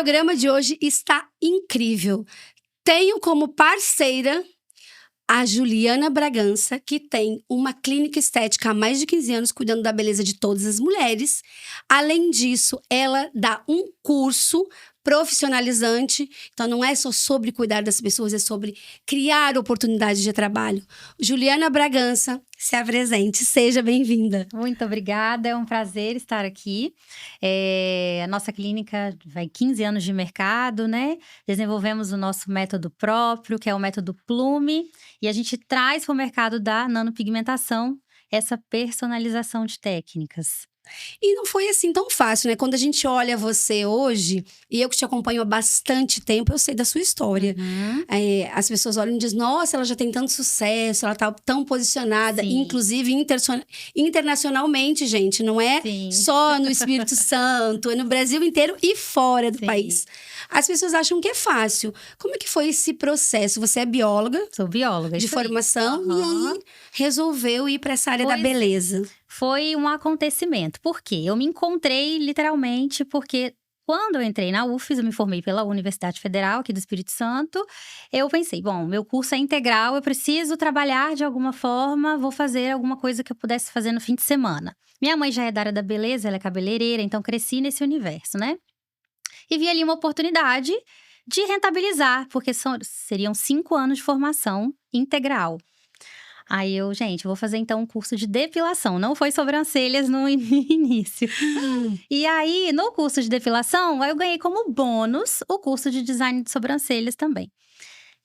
programa de hoje está incrível. Tenho como parceira a Juliana Bragança, que tem uma clínica estética há mais de 15 anos, cuidando da beleza de todas as mulheres. Além disso, ela dá um curso profissionalizante. Então, não é só sobre cuidar das pessoas, é sobre criar oportunidades de trabalho. Juliana Bragança, se apresente. Seja bem-vinda. Muito obrigada, é um prazer estar aqui. A nossa clínica vai 15 anos de mercado, né? Desenvolvemos o nosso método próprio, que é o método Plume, e a gente traz para o mercado da nanopigmentação essa personalização de técnicas. E não foi assim tão fácil, né? Quando a gente olha você hoje, e eu que te acompanho há bastante tempo, eu sei da sua história. As pessoas olham e dizem, nossa, ela já tem tanto sucesso, ela tá tão posicionada, Sim. inclusive internacionalmente, gente. Não é Sim. só no Espírito Santo, é no Brasil inteiro e fora do Sim. país. As pessoas acham que é fácil. Como é que foi esse processo? Você é bióloga Sou bióloga, de isso aí. formação e aí resolveu ir para essa área da Pois é. beleza. Foi um acontecimento. Por quê? Eu me encontrei literalmente porque quando eu entrei na UFES, eu me formei pela Universidade Federal aqui do Espírito Santo, eu pensei, bom, meu curso é integral, eu preciso trabalhar de alguma forma, vou fazer alguma coisa que eu pudesse fazer no fim de semana. Minha mãe já é da área da beleza, ela é cabeleireira, então cresci nesse universo, né? E vi ali uma oportunidade de rentabilizar, porque seriam 5 anos de formação integral. Aí gente, vou fazer então um curso de depilação. Não foi sobrancelhas no início. E aí, no curso de depilação, eu ganhei como bônus o curso de design de sobrancelhas também.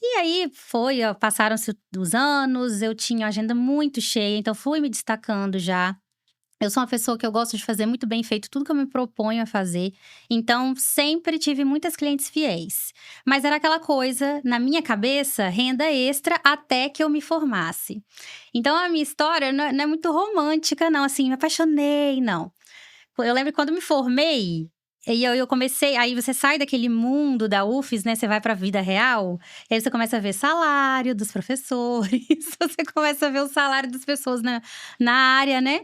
E aí, passaram-se os anos, eu tinha a agenda muito cheia, então fui me destacando já. Eu sou uma pessoa que eu gosto de fazer muito bem feito tudo que eu me proponho a fazer. Então, sempre tive muitas clientes fiéis. Mas era aquela coisa, na minha cabeça, renda extra até que eu me formasse. Então, a minha história não é muito romântica, não. Assim, me apaixonei, não. Eu lembro que quando me formei, e eu comecei… Aí você sai daquele mundo da UFES, né? Você vai pra vida real. E aí você começa a ver salário dos professores. Você começa a ver o salário das pessoas na área, né?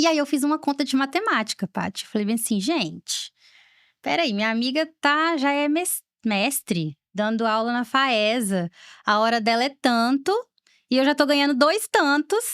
E aí, eu fiz uma conta de matemática, Paty. Falei bem assim, gente, peraí, minha amiga já é mestre, dando aula na FAESA. A hora dela é tanto, e eu já tô ganhando 2 tantos,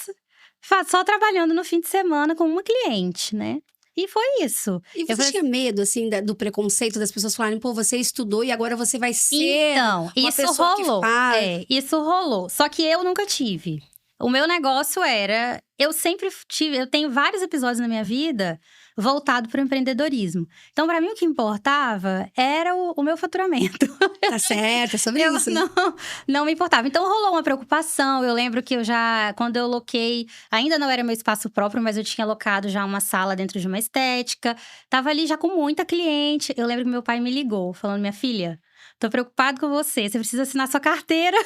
só trabalhando no fim de semana com uma cliente, né? E foi isso. E você tinha medo, assim, do preconceito das pessoas falarem, pô, você estudou e agora você vai ser Então, uma isso pessoa rolou. que faz… Isso rolou. Só que eu nunca tive. O meu negócio era… Eu sempre tive… Eu tenho vários episódios na minha vida voltado para o empreendedorismo. Então, para mim, o que importava era o meu faturamento. Tá certo, é sobre isso. Não me importava. Então, rolou uma preocupação. Eu lembro que quando eu loquei… Ainda não era meu espaço próprio, mas eu tinha locado já uma sala dentro de uma estética. Tava ali já com muita cliente. Eu lembro que meu pai me ligou, falando, minha filha… Tô preocupado com você, você precisa assinar sua carteira.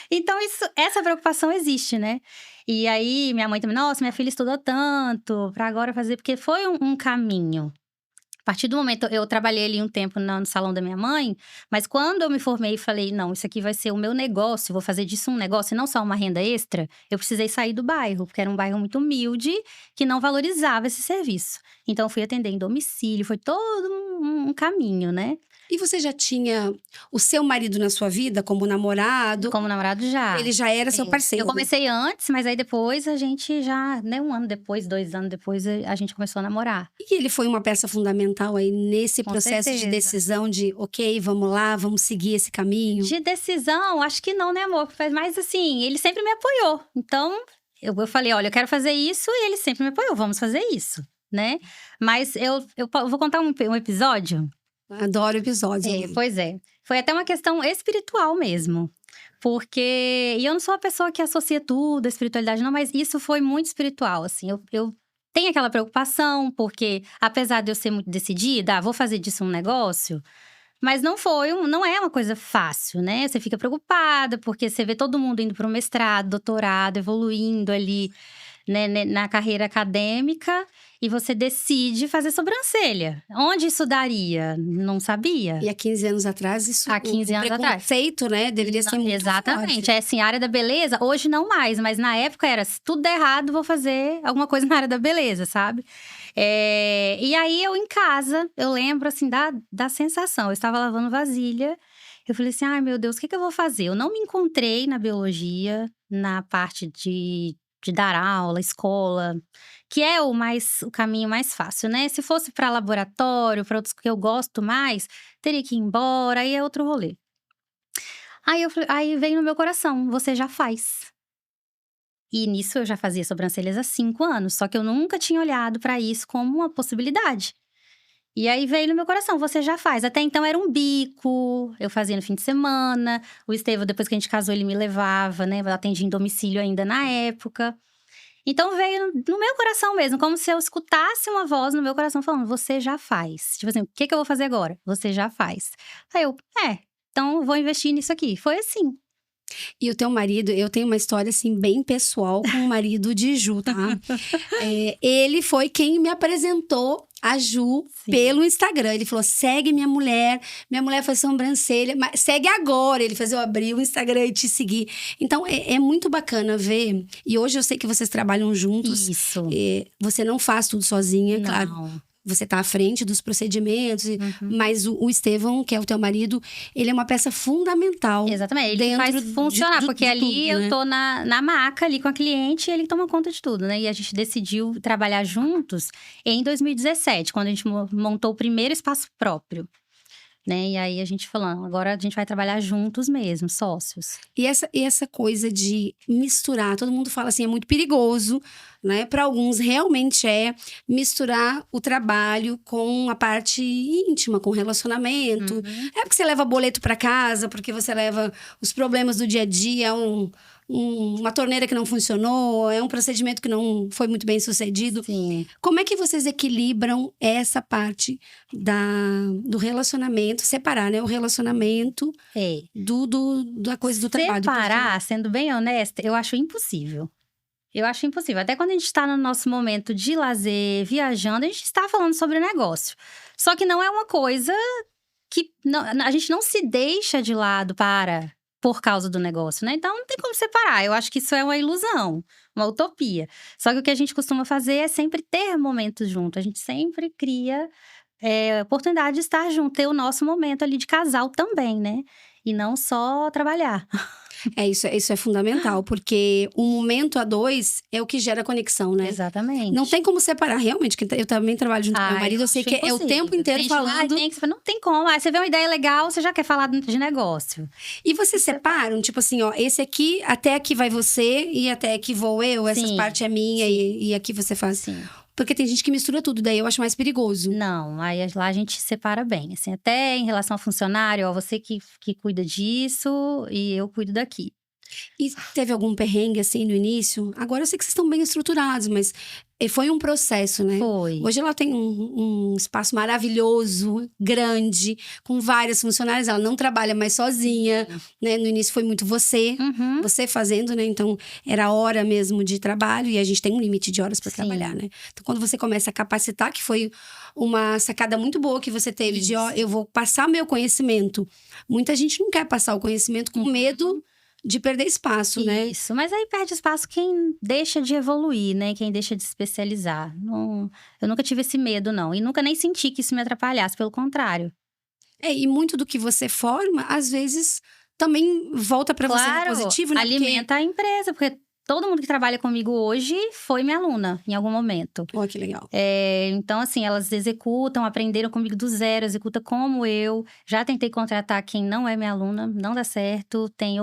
Então, essa preocupação existe, né? E aí, minha mãe também, nossa, minha filha estudou tanto, pra agora fazer… Porque foi um caminho. A partir do momento, eu trabalhei ali um tempo no salão da minha mãe, mas quando eu me formei e falei, não, isso aqui vai ser o meu negócio, vou fazer disso um negócio e não só uma renda extra, eu precisei sair do bairro, porque era um bairro muito humilde, que não valorizava esse serviço. Então, eu fui atender em domicílio, foi todo um caminho, né? E você já tinha o seu marido na sua vida como namorado? Como namorado já. Ele já era seu parceiro? Eu comecei antes, mas aí depois a gente já… Né, 1 ano depois, 2 anos depois, a gente começou a namorar. E ele foi uma peça fundamental aí nesse Com processo certeza. de decisão de… Ok, vamos lá, vamos seguir esse caminho? De decisão, acho que não, né, amor? Mas assim, ele sempre me apoiou. Então, eu falei, olha, eu quero fazer isso. E ele sempre me apoiou, vamos fazer isso, né? Mas eu vou contar um episódio… Adoro episódios. Pois é. Foi até uma questão espiritual mesmo. Porque… E eu não sou uma pessoa que associa tudo à espiritualidade, não. Mas isso foi muito espiritual, assim. Eu tenho aquela preocupação, porque… Apesar de eu ser muito decidida, vou fazer disso um negócio… Mas não é uma coisa fácil, né? Você fica preocupada, porque você vê todo mundo indo para o mestrado, doutorado, evoluindo ali… Né, na carreira acadêmica, e você decide fazer sobrancelha. Onde isso daria? Não sabia. E há 15 anos atrás, isso… Há 15 anos atrás. O preconceito, né, deveria ser muito Exatamente. forte. É assim, a área da beleza, hoje não mais, mas na época era, se tudo der errado, vou fazer alguma coisa na área da beleza, sabe? E aí, eu em casa, eu lembro, assim, da sensação. Eu estava lavando vasilha, eu falei assim, ai meu Deus, o que eu vou fazer? Eu não me encontrei na biologia, na parte de dar aula, escola, que é o caminho mais fácil, né? Se fosse para laboratório, para outros que eu gosto mais, teria que ir embora, aí é outro rolê. Aí veio no meu coração, você já faz. E nisso eu já fazia sobrancelhas há 5 anos, só que eu nunca tinha olhado para isso como uma possibilidade. E aí veio no meu coração, você já faz. Até então era um bico, eu fazia no fim de semana. O Estevão, depois que a gente casou, ele me levava, né? Eu atendia em domicílio ainda na época. Então veio no meu coração mesmo, como se eu escutasse uma voz no meu coração falando, você já faz. Tipo assim, o que eu vou fazer agora? Você já faz. Aí eu, então eu vou investir nisso aqui. Foi assim. E o teu marido, eu tenho uma história assim bem pessoal com o marido de Ju, tá? Ele foi quem me apresentou a Ju pelo Instagram. Ele falou: segue minha mulher faz sobrancelha, mas segue agora. Ele fez eu abrir o Instagram e te seguir. Então é muito bacana ver. E hoje eu sei que vocês trabalham juntos. Isso. Você não faz tudo sozinha, Não. claro. Você tá à frente dos procedimentos, mas o Estevão, que é o teu marido, ele é uma peça fundamental. Exatamente, ele faz funcionar, porque ali eu tô na maca ali com a cliente e ele toma conta de tudo, né? E a gente decidiu trabalhar juntos em 2017, quando a gente montou o primeiro espaço próprio. Né? E aí a gente falando, agora a gente vai trabalhar juntos mesmo, sócios. E essa coisa de misturar, todo mundo fala assim, é muito perigoso, né? Para alguns realmente é misturar o trabalho com a parte íntima, com o relacionamento. É porque você leva boleto para casa, porque você leva os problemas do dia a dia, uma torneira que não funcionou, é um procedimento que não foi muito bem sucedido. Sim. Como é que vocês equilibram essa parte do relacionamento, separar, né? O relacionamento da coisa do trabalho. Separar, sendo bem honesta, eu acho impossível. Eu acho impossível. Até quando a gente está no nosso momento de lazer, viajando, a gente está falando sobre negócio. Só que não é uma coisa que a gente não se deixa de lado por causa do negócio, né? Então, não tem como separar. Eu acho que isso é uma ilusão, uma utopia. Só que o que a gente costuma fazer é sempre ter momentos juntos. A gente sempre cria oportunidade de estar junto, ter o nosso momento ali de casal também, né? E não só trabalhar. Isso é fundamental, porque o momento a dois é o que gera conexão, né? Exatamente. Não tem como separar, realmente. Eu também trabalho junto com meu marido, eu sei que é o tempo inteiro falando. Não tem como. Você vê uma ideia legal, você já quer falar de negócio. E vocês separam, tipo assim, ó, esse aqui, até aqui vai você e até aqui vou eu, essa parte é minha e aqui você faz. Sim. Porque tem gente que mistura tudo, daí eu acho mais perigoso. Não, aí lá a gente separa bem. Assim, até em relação ao funcionário, ó, você que cuida disso e eu cuido daqui. E teve algum perrengue, assim, no início? Agora eu sei que vocês estão bem estruturados, mas foi um processo, né? Foi. Hoje ela tem um espaço maravilhoso, grande, com várias funcionárias. Ela não trabalha mais sozinha, né? No início foi muito você fazendo, né? Então, era hora mesmo de trabalho. E a gente tem um limite de horas para trabalhar, né? Então, quando você começa a capacitar, que foi uma sacada muito boa que você teve de, ó, eu vou passar meu conhecimento. Muita gente não quer passar o conhecimento com medo de perder espaço, né? Isso, mas aí perde espaço quem deixa de evoluir, né? Quem deixa de se especializar. Não, eu nunca tive esse medo, não. E nunca nem senti que isso me atrapalhasse, pelo contrário. E muito do que você forma, às vezes, também volta para você no positivo, né? Alimenta a empresa, porque todo mundo que trabalha comigo hoje foi minha aluna, em algum momento. Oh, que legal. Então, assim, elas executam, aprenderam comigo do zero, executa como eu. Já tentei contratar quem não é minha aluna, não dá certo. Tem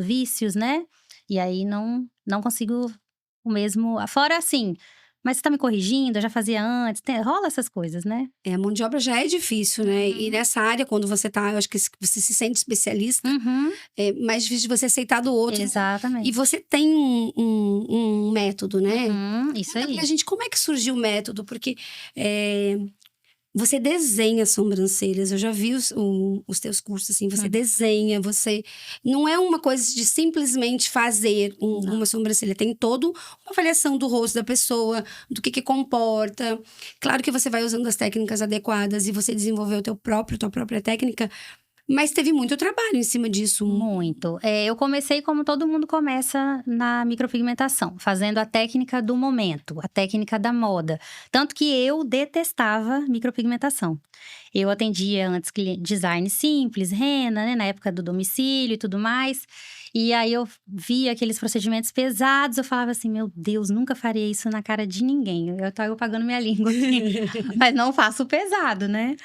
vícios, né? E aí, não consigo o mesmo… Fora, assim… Mas você tá me corrigindo, eu já fazia antes. Rola essas coisas, né? A mão de obra já é difícil, né? E nessa área, quando você tá… Eu acho que você se sente especialista. É mais difícil de você aceitar do outro. Exatamente. E você tem um método, né? Isso aí. A gente, como é que surgiu o método? Porque… você desenha sobrancelhas, eu já vi os teus cursos, assim, você desenha, você… Não é uma coisa de simplesmente fazer uma sobrancelha, tem toda uma avaliação do rosto da pessoa, do que comporta. Claro que você vai usando as técnicas adequadas e você desenvolveu tua própria técnica, Mas teve muito trabalho em cima disso. Muito. Eu comecei como todo mundo começa na micropigmentação, fazendo a técnica do momento, a técnica da moda. Tanto que eu detestava micropigmentação. Eu atendia antes design simples, rena, né, na época do domicílio e tudo mais. E aí eu via aqueles procedimentos pesados, eu falava assim, meu Deus, nunca faria isso na cara de ninguém. Eu tava pagando minha língua, assim, mas não faço pesado, né?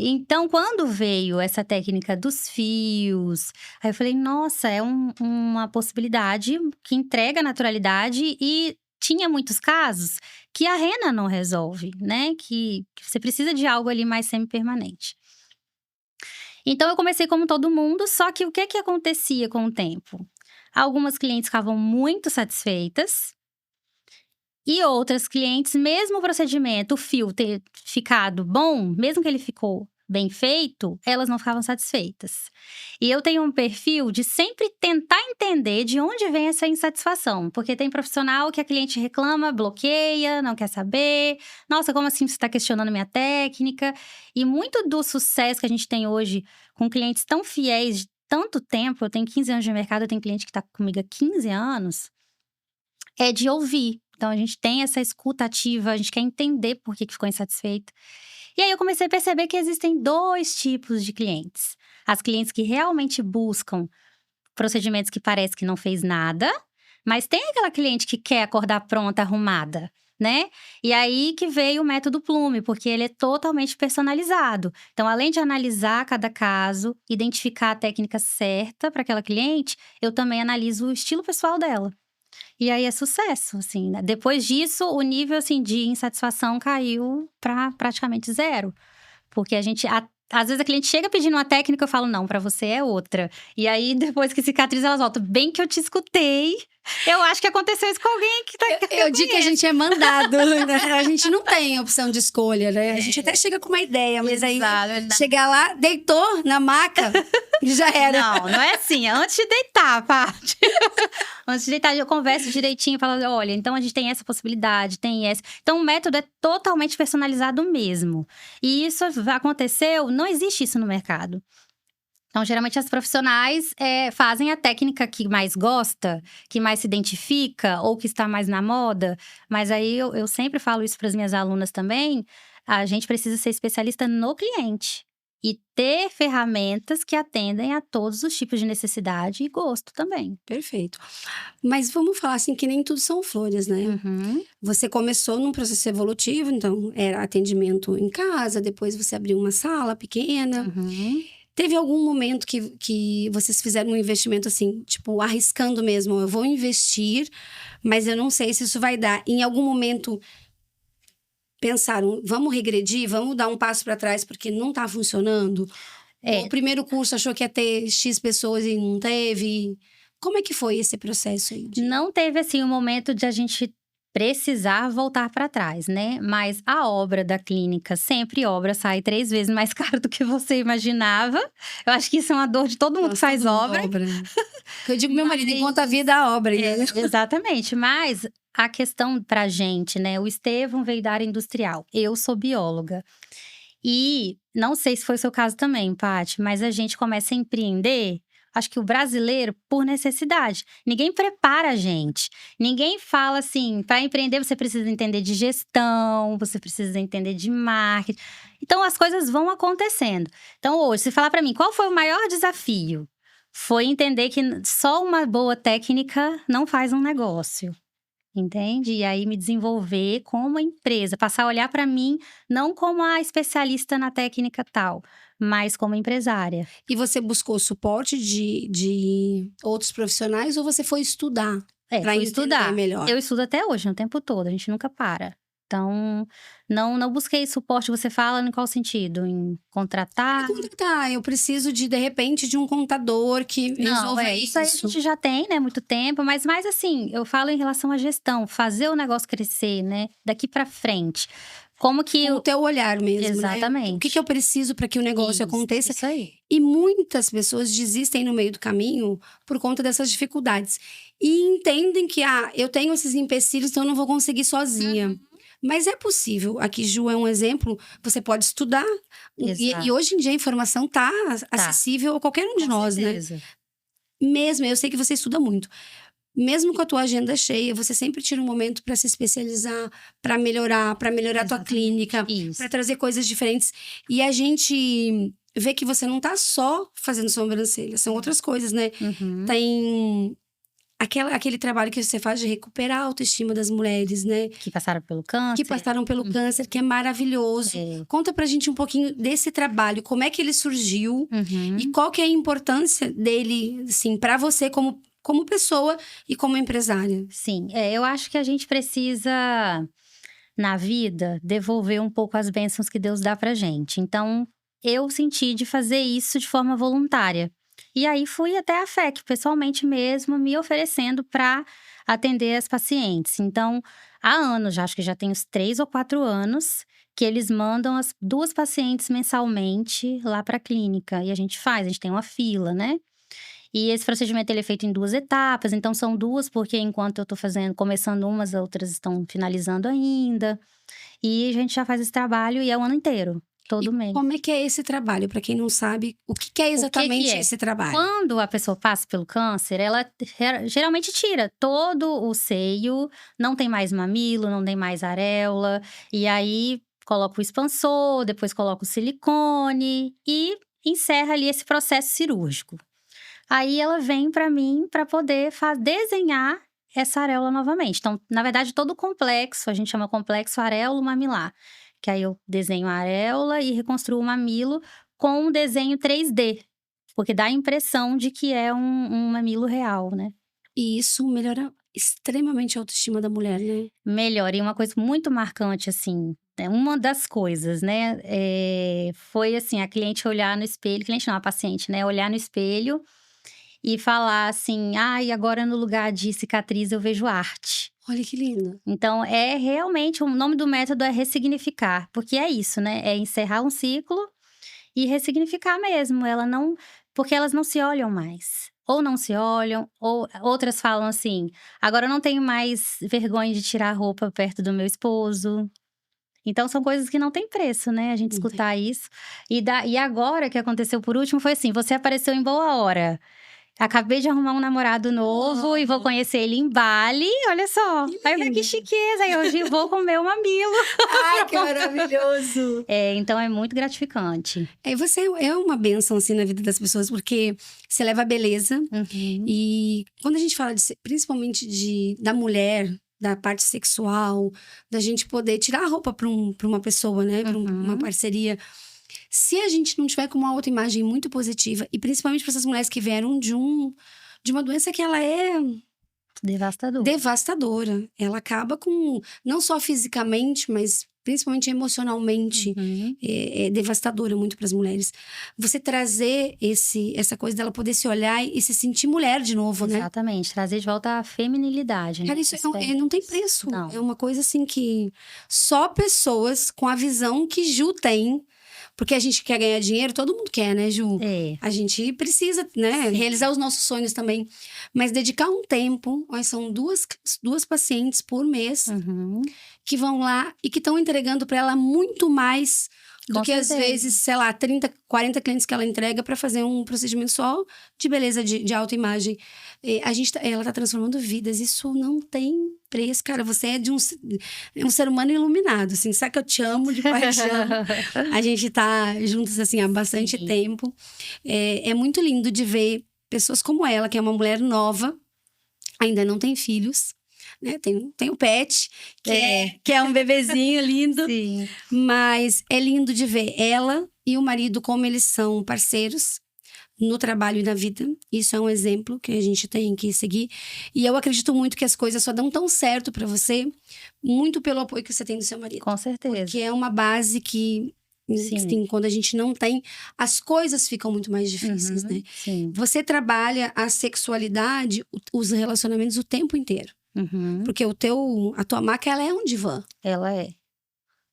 Então, quando veio essa técnica dos fios, aí eu falei, nossa, é uma possibilidade que entrega naturalidade e tinha muitos casos que a rena não resolve, né? Que você precisa de algo ali mais semi-permanente. Então, eu comecei como todo mundo, só que o que acontecia com o tempo? Algumas clientes ficavam muito satisfeitas e outras clientes, mesmo o procedimento, o fio ter ficado bom, mesmo que ele ficou bem feito, elas não ficavam satisfeitas. E eu tenho um perfil de sempre tentar entender de onde vem essa insatisfação. Porque tem profissional que a cliente reclama, bloqueia, não quer saber. Nossa, como assim você está questionando minha técnica? E muito do sucesso que a gente tem hoje com clientes tão fiéis de tanto tempo, eu tenho 15 anos de mercado, eu tenho cliente que está comigo há 15 anos, é de ouvir. Então, a gente tem essa escuta ativa, a gente quer entender por que ficou insatisfeito. E aí, eu comecei a perceber que existem 2 tipos de clientes. As clientes que realmente buscam procedimentos que parece que não fez nada, mas tem aquela cliente que quer acordar pronta, arrumada, né? E aí que veio o método Plume, porque ele é totalmente personalizado. Então, além de analisar cada caso, identificar a técnica certa para aquela cliente, eu também analiso o estilo pessoal dela. E aí é sucesso, assim, né? Depois disso, o nível, assim, de insatisfação caiu para praticamente zero. Porque às vezes a cliente chega pedindo uma técnica, eu falo, não, pra você é outra. E aí, depois que cicatriza, elas voltam. Bem que eu te escutei. Eu acho que aconteceu isso com alguém que tá. Eu digo que a gente é mandado, né? A gente não tem opção de escolha, né? A gente até chega com uma ideia, mas aí chegar lá, deitou na maca, já era. Não é assim. É antes de deitar, Paty. Antes de deitar, eu converso direitinho, falo, olha, então a gente tem essa possibilidade, tem essa. Então, o método é totalmente personalizado mesmo. E isso aconteceu, não existe isso no mercado. Então, geralmente, as profissionais fazem a técnica que mais gosta, que mais se identifica ou que está mais na moda. Mas aí, eu sempre falo isso para as minhas alunas também, a gente precisa ser especialista no cliente. E ter ferramentas que atendem a todos os tipos de necessidade e gosto também. Perfeito. Mas vamos falar assim que nem tudo são flores, né? Uhum. Você começou num processo evolutivo, então era atendimento em casa, depois você abriu uma sala pequena. Uhum. Teve algum momento que vocês fizeram um investimento assim, tipo, arriscando mesmo? Eu vou investir, mas eu não sei se isso vai dar. Em algum momento pensaram, vamos regredir, vamos dar um passo para trás porque não tá funcionando? O primeiro curso achou que ia ter X pessoas e não teve. Como é que foi esse processo aí? Não teve, assim, um momento de a gente precisar voltar para trás, né? Mas a obra da clínica, sempre obra, sai 3 vezes mais caro do que você imaginava. Eu acho que isso é uma dor de todo mundo que faz obra. Eu digo, meu marido, enquanto a vida a obra. Exatamente, mas a questão pra gente, né? O Estevão veio da área industrial, eu sou bióloga. E não sei se foi o seu caso também, Paty, mas a gente começa a empreender. Acho que o brasileiro, por necessidade. Ninguém prepara a gente. Ninguém fala assim, para empreender você precisa entender de gestão, você precisa entender de marketing. Então, as coisas vão acontecendo. Então, hoje, se falar para mim, qual foi o maior desafio? Foi entender que só uma boa técnica não faz um negócio. Entende? E aí me desenvolver como empresa, passar a olhar para mim não como a especialista na técnica tal, mas como empresária. E você buscou suporte de outros profissionais ou você foi estudar? Fui estudar. Melhor? Eu estudo até hoje, o tempo todo, a gente nunca para. Então, não busquei suporte, você fala em qual sentido? Em contratar? Eu preciso de repente, de um contador que resolva isso aí a gente já tem, né, muito tempo. Mas mais assim, eu falo em relação à gestão. Fazer o negócio crescer, né, daqui pra frente. Como que… O teu olhar mesmo, Exatamente. Né? O que eu preciso para que o negócio aconteça? Isso aí. E muitas pessoas desistem no meio do caminho por conta dessas dificuldades. E entendem que, eu tenho esses empecilhos, então eu não vou conseguir sozinha. Mas é possível. Aqui, Ju, é um exemplo. Você pode estudar. E hoje em dia a informação tá acessível a qualquer um de nós, certeza. né? Mesmo, eu sei que você estuda muito. Mesmo com a tua agenda cheia, você sempre tira um momento para se especializar, para melhorar a tua clínica, para trazer coisas diferentes. E a gente vê que você não tá só fazendo sobrancelha, são outras coisas, né? Tem aquele trabalho que você faz de recuperar a autoestima das mulheres, né? Que passaram pelo câncer. Que passaram pelo câncer, que é maravilhoso. Conta pra gente um pouquinho desse trabalho, como é que ele surgiu e qual que é a importância dele, assim, pra você como pessoa e como empresária. Sim, eu acho que a gente precisa, na vida, devolver um pouco as bênçãos que Deus dá pra gente. Então, eu senti de fazer isso de forma voluntária. E aí, fui até a FEC, pessoalmente mesmo, me oferecendo para atender as pacientes. Então, há anos, já acho que já tem uns 3 ou 4 anos, que eles mandam as 2 pacientes mensalmente lá para a clínica. E a gente tem uma fila, né? E esse procedimento ele é feito em 2 etapas, então são 2, porque enquanto eu tô começando umas, outras estão finalizando ainda. E a gente já faz esse trabalho e é o ano inteiro, todo mês. Como é que é esse trabalho? Para quem não sabe, o que é exatamente esse trabalho? Quando a pessoa passa pelo câncer, ela geralmente tira todo o seio, não tem mais mamilo, não tem mais areola, e aí coloca o expansor, depois coloca o silicone e encerra ali esse processo cirúrgico. Aí ela vem para mim para poder desenhar essa areola novamente. Então, na verdade, todo o complexo, a gente chama complexo areolo-mamilar. Que aí eu desenho a areola e reconstruo o mamilo com um desenho 3D. Porque dá a impressão de que é um mamilo real, né? E isso melhora extremamente a autoestima da mulher, né? Melhora. E uma coisa muito marcante, assim, uma das coisas, né? Foi assim, a cliente olhar no espelho, cliente não, a paciente, né? Olhar no espelho e falar assim, agora no lugar de cicatriz eu vejo arte. Olha que lindo. Então, realmente, o nome do método é ressignificar. Porque é isso, né? É encerrar um ciclo e ressignificar mesmo. Porque elas não se olham mais. Ou não se olham, ou outras falam assim, agora eu não tenho mais vergonha de tirar a roupa perto do meu esposo. Então, são coisas que não tem preço, né? A gente escutar isso. E agora, que aconteceu por último, foi assim, você apareceu em boa hora. Acabei de arrumar um namorado novo e vou conhecer ele em Bali, olha só. Aí que chiqueza, aí hoje vou comer o mamilo. Ai, que maravilhoso! Então é muito gratificante. Você é uma bênção, assim, na vida das pessoas, porque você leva a beleza. E quando a gente fala principalmente da mulher, da parte sexual, da gente poder tirar a roupa pra uma pessoa, né? Pra uma parceria. Se a gente não tiver com uma autoimagem muito positiva, e principalmente para essas mulheres que vieram de uma doença que ela é devastadora. Ela acaba com, não só fisicamente, mas principalmente emocionalmente, é devastadora muito para as mulheres. Você trazer essa coisa dela poder se olhar e se sentir mulher de novo, né? Exatamente, trazer de volta a feminilidade. Cara, isso não tem preço. Não. É uma coisa assim que só pessoas com a visão que Ju tem. Porque a gente quer ganhar dinheiro, todo mundo quer, né, Ju? A gente precisa, né, realizar os nossos sonhos também. Mas dedicar um tempo, são duas pacientes por mês que vão lá e que estão entregando para ela muito mais do que às vezes, sei lá, 30, 40 clientes que ela entrega para fazer um procedimento só de beleza, de autoimagem. Ela tá transformando vidas, isso não tem preço, cara. Você é um ser humano iluminado, assim, sabe que eu te amo de paixão. A gente tá juntos, assim, há bastante tempo. É muito lindo de ver pessoas como ela, que é uma mulher nova, ainda não tem filhos, né? Tem o pet, que é um bebezinho lindo. Sim. Mas é lindo de ver ela e o marido, como eles são parceiros no trabalho e na vida. Isso é um exemplo que a gente tem que seguir. E eu acredito muito que as coisas só dão tão certo pra você, muito pelo apoio que você tem do seu marido. Com certeza. Porque é uma base que, assim, quando a gente não tem, as coisas ficam muito mais difíceis, né? Sim. Você trabalha a sexualidade, os relacionamentos o tempo inteiro. Porque a tua maca, ela é um divã. Ela é.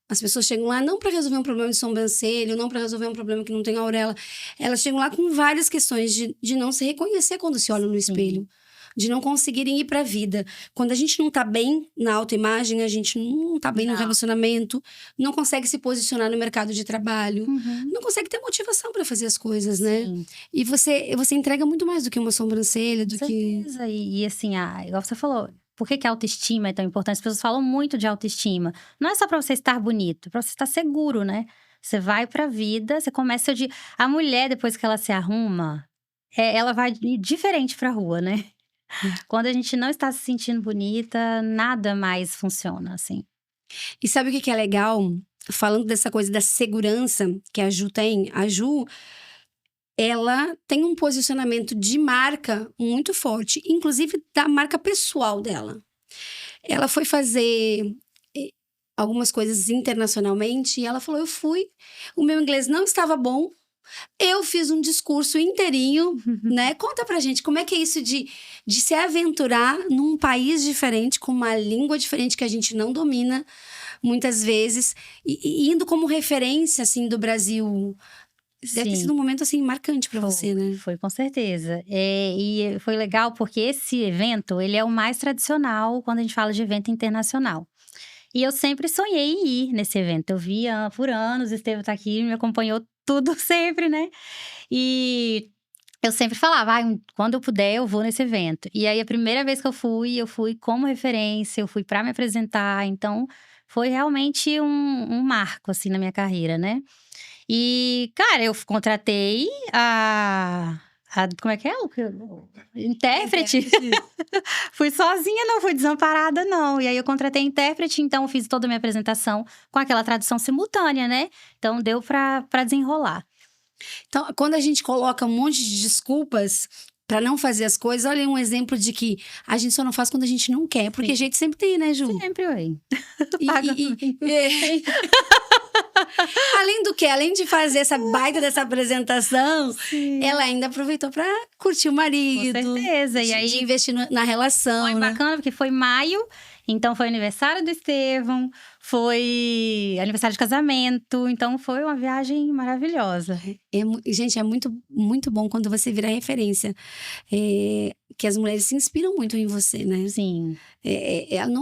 As pessoas chegam lá não para resolver um problema de sobrancelha, não para resolver um problema que não tem auréola. Elas chegam lá com várias questões de não se reconhecer quando se olham no espelho. de não conseguirem ir pra vida. Quando a gente não tá bem na autoimagem, a gente não tá bem no relacionamento, não consegue se posicionar no mercado de trabalho, não consegue ter motivação pra fazer as coisas, né? Sim. E você entrega muito mais do que uma sobrancelha, do Com que... certeza. E assim, igual você falou, por que a autoestima é tão importante? As pessoas falam muito de autoestima. Não é só pra você estar bonito, é pra você estar seguro, né? Você vai pra vida, você começa seu dia. A mulher, depois que ela se arruma, ela vai diferente pra rua, né? Quando a gente não está se sentindo bonita, nada mais funciona, assim. E sabe o que é legal? Falando dessa coisa da segurança que a Ju tem, a Ju, ela tem um posicionamento de marca muito forte, inclusive da marca pessoal dela. Ela foi fazer algumas coisas internacionalmente e ela falou: eu fui, o meu inglês não estava bom, eu fiz um discurso inteirinho, né? Conta pra gente como é que é isso de se aventurar num país diferente, com uma língua diferente que a gente não domina, muitas vezes, e indo como referência, assim, do Brasil. Deve ter Sim. sido um momento, assim, marcante pra você, né? Foi, com certeza. E foi legal porque esse evento, ele é o mais tradicional quando a gente fala de evento internacional. E eu sempre sonhei em ir nesse evento. Eu via por anos, o Estevam tá aqui, me acompanhou tudo sempre, né? E eu sempre falava, quando eu puder, eu vou nesse evento. E aí, a primeira vez que eu fui como referência, eu fui pra me apresentar. Então, foi realmente um marco, assim, na minha carreira, né? E, cara, eu contratei como é que é? Intérprete. Fui sozinha, não fui desamparada, não. E aí, eu contratei intérprete, então eu fiz toda a minha apresentação com aquela tradução simultânea, né? Então, deu pra desenrolar. Então, quando a gente coloca um monte de desculpas pra não fazer as coisas, olha um exemplo de que a gente só não faz quando a gente não quer. Porque Sim. jeito sempre tem, né, Ju? Sempre, ué. E- Paga e- tudo. Além do que, além de fazer essa baita dessa apresentação, Sim. ela ainda aproveitou pra curtir o Com marido. certeza. E aí, De investir na relação, foi né? bacana, porque foi maio, então foi aniversário do Estevão, foi aniversário de casamento, então foi uma viagem maravilhosa. Gente, é muito, muito bom quando você vira referência. Que as mulheres se inspiram muito em você, né? Sim.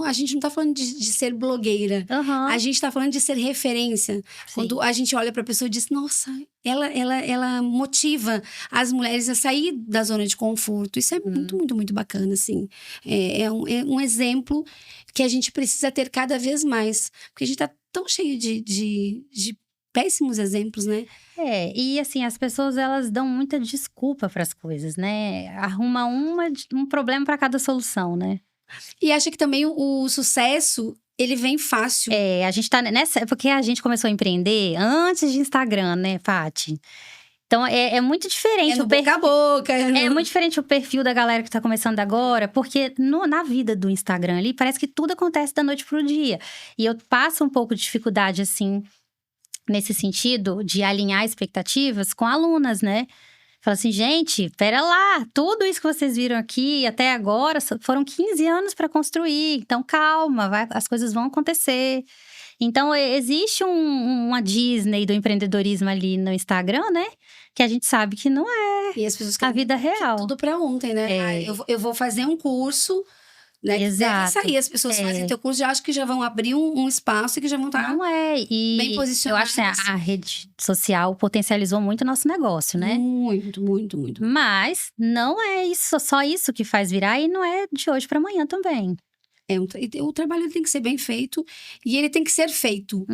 A gente não tá falando de ser blogueira. Aham. A gente tá falando de ser referência. Sim. Quando a gente olha pra pessoa e diz, nossa, ela motiva as mulheres a sair da zona de conforto. Isso é muito, muito, muito bacana, assim. É um exemplo que a gente precisa ter cada vez mais. Porque a gente tá tão cheio de péssimos exemplos, né? E assim, as pessoas elas dão muita desculpa para as coisas, né? Arruma um problema para cada solução, né? E acha que também o sucesso, ele vem fácil. A gente tá nessa. Porque a gente começou a empreender antes de Instagram, né, Paty? Então é muito diferente no boca a boca. É muito diferente o perfil da galera que tá começando agora, porque na vida do Instagram ali, parece que tudo acontece da noite pro dia. E eu passo um pouco de dificuldade, assim, nesse sentido, de alinhar expectativas com alunas, né? Fala assim, gente, pera lá, tudo isso que vocês viram aqui até agora foram 15 anos para construir, então calma, as coisas vão acontecer. Então, existe uma Disney do empreendedorismo ali no Instagram, né? Que a gente sabe que não é E as pessoas a querem vida real. tudo pra ontem, né? Eu vou fazer um curso, né? Exato. Deve sair, as pessoas fazem teu curso, já acham que já vão abrir um espaço e que já vão estar Não é. E bem posicionadas. eu acho que a rede social potencializou muito o nosso negócio, né? Muito, muito, muito. Mas não é isso, só isso que faz virar e não é de hoje para amanhã também. O trabalho tem que ser bem feito e ele tem que ser feito.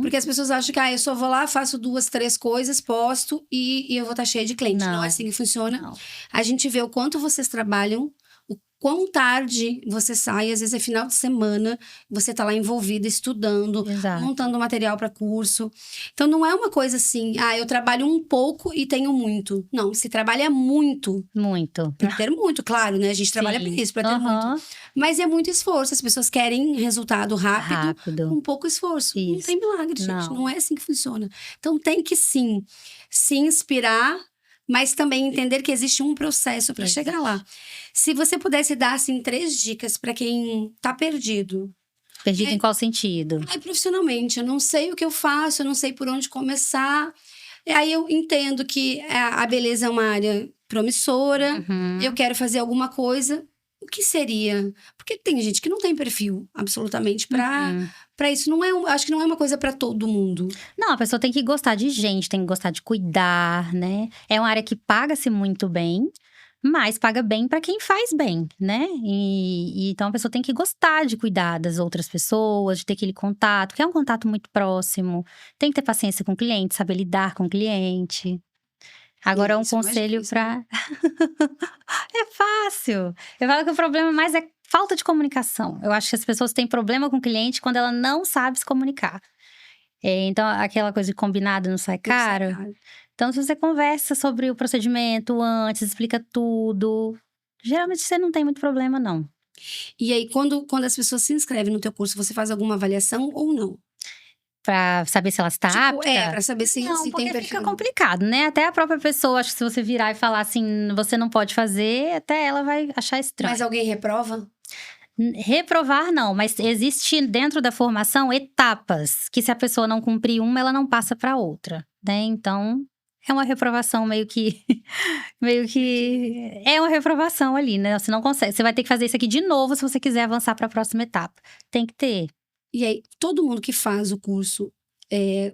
Porque as pessoas acham que eu só vou lá, faço 2, 3 coisas, posto e eu vou estar cheia de cliente. Não é assim que funciona. Não. A gente vê o quanto vocês trabalham, o quão tarde você sai, às vezes é final de semana, você tá lá envolvida, estudando, Exato. montando material para curso. Então não é uma coisa assim, eu trabalho um pouco e tenho muito. Não, se trabalha muito. Muito. Pra ter muito, claro, né? A gente trabalha pra isso, pra ter muito. Mas é muito esforço. As pessoas querem resultado rápido. Com pouco esforço. Não Isso. tem milagre, gente. Não. Não é assim que funciona. Então tem que sim se inspirar, mas também entender que existe um processo para chegar lá. Se você pudesse dar, assim, 3 dicas para quem tá perdido. Perdido em qual sentido? Profissionalmente, eu não sei o que eu faço, eu não sei por onde começar. E aí eu entendo que a beleza é uma área promissora, eu quero fazer alguma coisa. o que seria? Porque tem gente que não tem perfil, absolutamente, pra isso. Acho que não é uma coisa pra todo mundo. Não, a pessoa tem que gostar de gente, tem que gostar de cuidar, né? É uma área que paga-se muito bem, mas paga bem pra quem faz bem, né? E então a pessoa tem que gostar de cuidar das outras pessoas, de ter aquele contato, que é um contato muito próximo. Tem que ter paciência com o cliente, saber lidar com o cliente. Agora, um Isso é mais conselho difícil, né? É fácil. Eu falo que o problema mais é falta de comunicação. Eu acho que as pessoas têm problema com o cliente quando ela não sabe se comunicar. Então, aquela coisa de combinado não sai Não sai caro. caro. Então, se você conversa sobre o procedimento antes, explica tudo, geralmente você não tem muito problema, não. E aí, quando as pessoas se inscrevem no teu curso, você faz alguma avaliação ou não? Pra saber se ela está Tipo, apta. pra saber se Não, tem porque perfil fica ou não. complicado, né? Até a própria pessoa, acho que se você virar e falar assim, você não pode fazer, até ela vai achar estranho. Mas alguém reprova? Reprovar não, mas existe dentro da formação etapas que se a pessoa não cumprir uma, ela não passa para outra, né? Então, é uma reprovação meio que meio que é uma reprovação ali, né? Você não consegue, você vai ter que fazer isso aqui de novo se você quiser avançar para a próxima etapa. Tem que ter. E aí, todo mundo que faz o curso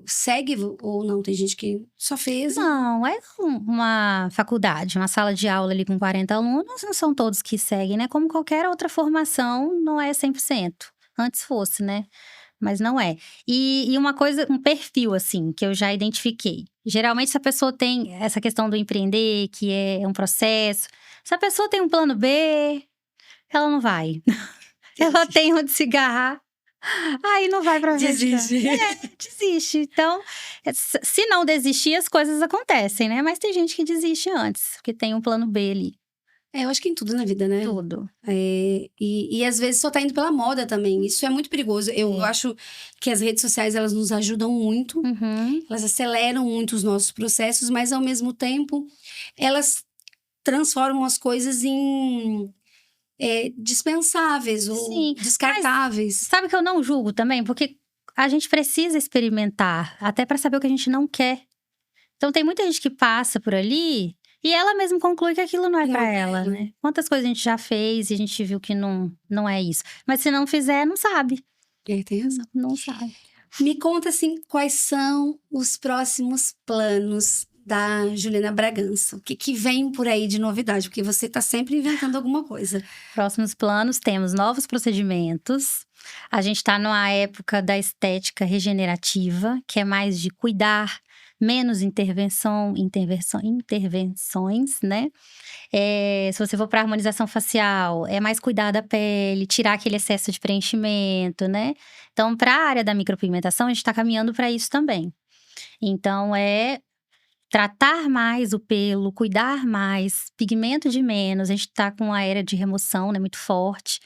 segue ou não? Tem gente que só fez. Não, é uma faculdade, uma sala de aula ali com 40 alunos, não são todos que seguem, né? Como qualquer outra formação, não é 100%. Antes fosse, né? Mas não é. E uma coisa, um perfil, assim, que eu já identifiquei. Geralmente, se a pessoa tem essa questão do empreender, que é um processo. Se a pessoa tem um plano B, ela não vai. Ela tem onde se agarrar. Aí não vai pra frente. Desiste. Desiste. Então, se não desistir, as coisas acontecem, né? Mas tem gente que desiste antes, porque tem um plano B ali. Eu acho que em tudo na vida, né? Tudo. E às vezes só tá indo pela moda também. Isso é muito perigoso. Eu acho que as redes sociais, elas nos ajudam muito. Uhum. Elas aceleram muito os nossos processos, mas ao mesmo tempo, elas transformam as coisas em dispensáveis ou Sim, descartáveis. Sabe que eu não julgo também? Porque a gente precisa experimentar, até pra saber o que a gente não quer. Então, tem muita gente que passa por ali e ela mesma conclui que aquilo não é Não pra é ela, ela. né? Quantas coisas a gente já fez e a gente viu que não é isso. Mas se não fizer, não sabe. Tem razão. Não sabe. Me conta, assim, quais são os próximos planos da Juliana Bragança? O que vem por aí de novidade? Porque você tá sempre inventando alguma coisa. Próximos planos, temos novos procedimentos. A gente tá numa época da estética regenerativa, que é mais de cuidar, menos intervenções, né? Se você for para harmonização facial, é mais cuidar da pele, tirar aquele excesso de preenchimento, né? Então, para a área da micropigmentação, a gente está caminhando para isso também. Então, tratar mais o pelo, cuidar mais, pigmento de menos. A gente tá com a era de remoção, né, muito forte.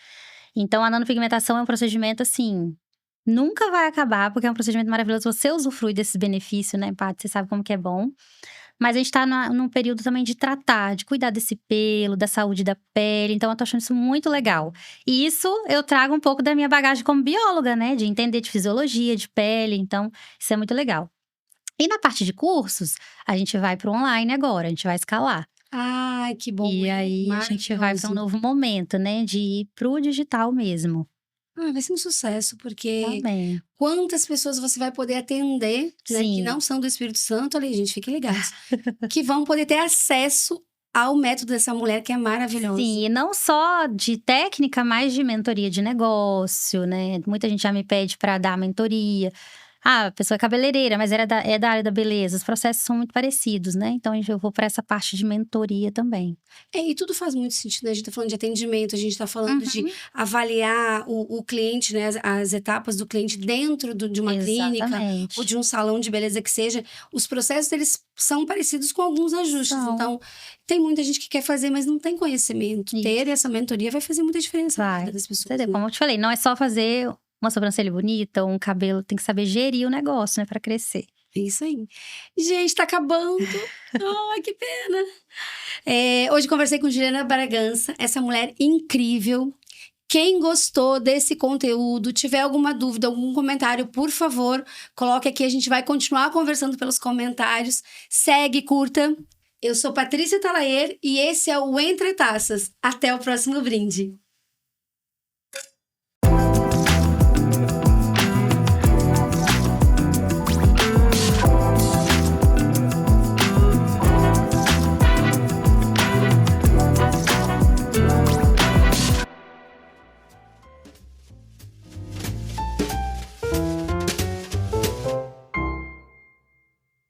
Então, a nanopigmentação é um procedimento, assim, nunca vai acabar, porque é um procedimento maravilhoso. Você usufrui desses benefícios, né, Paty? Você sabe como que é bom. Mas a gente tá num período também de tratar, de cuidar desse pelo, da saúde da pele. Então, eu tô achando isso muito legal. E isso eu trago um pouco da minha bagagem como bióloga, né? De entender de fisiologia, de pele. Então, isso é muito legal. E na parte de cursos, a gente vai pro online agora, a gente vai escalar. Ai, que bom. E aí, a gente vai para um novo momento, né? De ir pro digital mesmo. Vai ser um sucesso, porque Também. quantas pessoas você vai poder atender, né, que Sim. não são do Espírito Santo, ali, gente, fiquem ligados, que vão poder ter acesso ao método dessa mulher que é maravilhoso. Sim, e não só de técnica, mas de mentoria de negócio, né? Muita gente já me pede para dar mentoria. A pessoa é cabeleireira, mas é da área da beleza. Os processos são muito parecidos, né? Então, eu vou para essa parte de mentoria também. E tudo faz muito sentido, né? A gente tá falando de atendimento, a gente tá falando de avaliar o cliente, né? As etapas do cliente dentro de uma clínica Exatamente. ou de um salão de beleza que seja. Os processos, eles são parecidos com alguns ajustes. São. Então, tem muita gente que quer fazer, mas não tem conhecimento. Isso. Ter essa mentoria vai fazer muita diferença na Vai. vida das pessoas. Você vê, como eu te falei, não é só fazer uma sobrancelha bonita ou um cabelo, tem que saber gerir o negócio, né, para crescer. É isso aí. Gente, tá acabando. Ai, que pena. Hoje conversei com Juliana Bragança, essa mulher incrível. Quem gostou desse conteúdo, tiver alguma dúvida, algum comentário, por favor, coloque aqui. A gente vai continuar conversando pelos comentários. Segue, curta. Eu sou Patrícia Talaer e esse é o Entre Taças. Até o próximo brinde.